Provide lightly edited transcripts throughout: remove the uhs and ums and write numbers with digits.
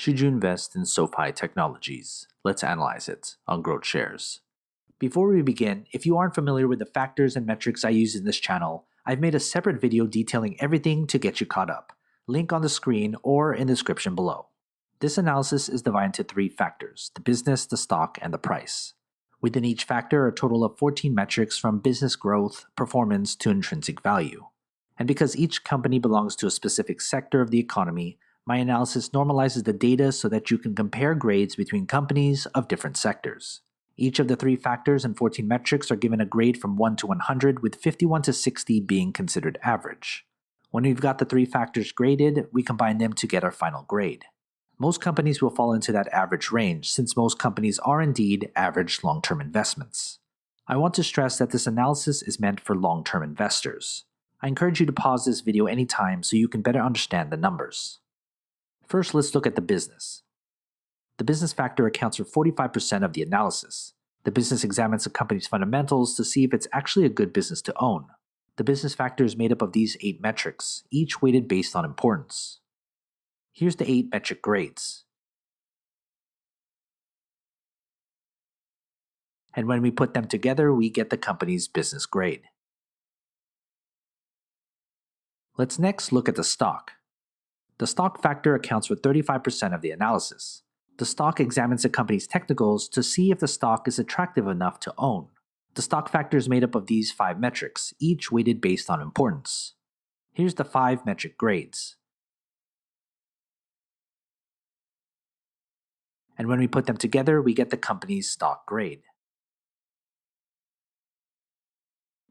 Should you invest in SoFi Technologies? Let's analyze it on GrowthShares. Before we begin, if you aren't familiar with the factors and metrics I use in this channel, I've made a separate video detailing everything to get you caught up. Link on the screen or in the description below. This analysis is divided into 3 factors: the business, the stock, and the price. Within each factor are a total of 14 metrics from business growth, performance, to intrinsic value. And because each company belongs to a specific sector of the economy, my analysis normalizes the data so that you can compare grades between companies of different sectors. Each of the 3 factors and 14 metrics are given a grade from 1 to 100, with 51 to 60 being considered average. When we've got the 3 factors graded, we combine them to get our final grade. Most companies will fall into that average range, since most companies are indeed average long-term investments. I want to stress that this analysis is meant for long-term investors. I encourage you to pause this video anytime so you can better understand the numbers. First, let's look at the business. The business factor accounts for 45% of the analysis. The business examines a company's fundamentals to see if it's actually a good business to own. The business factor is made up of these 8 metrics, each weighted based on importance. Here's the 8 metric grades. And when we put them together, we get the company's business grade. Let's next look at the stock. The stock factor accounts for 35% of the analysis. The stock examines a company's technicals to see if the stock is attractive enough to own. The stock factor is made up of these 5 metrics, each weighted based on importance. Here's the 5 metric grades. And when we put them together, we get the company's stock grade.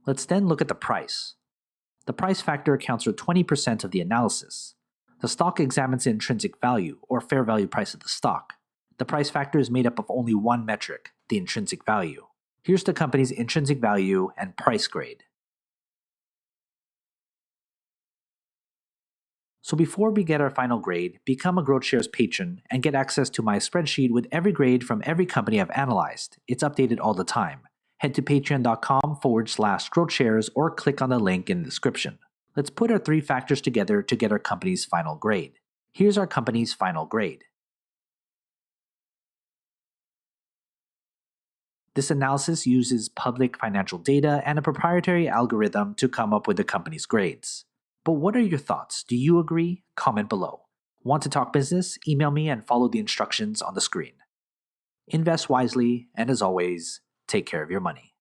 Let's then look at the price. The price factor accounts for 20% of the analysis. The stock examines the intrinsic value, or fair value price of the stock. The price factor is made up of only 1 metric, the intrinsic value. Here's the company's intrinsic value and price grade. So before we get our final grade, become a GrowthShares patron and get access to my spreadsheet with every grade from every company I've analyzed. It's updated all the time. Head to patreon.com/GrowthShares or click on the link in the description. Let's put our 3 factors together to get our company's final grade. Here's our company's final grade. This analysis uses public financial data and a proprietary algorithm to come up with the company's grades. But what are your thoughts? Do you agree? Comment below. Want to talk business? Email me and follow the instructions on the screen. Invest wisely, and as always, take care of your money.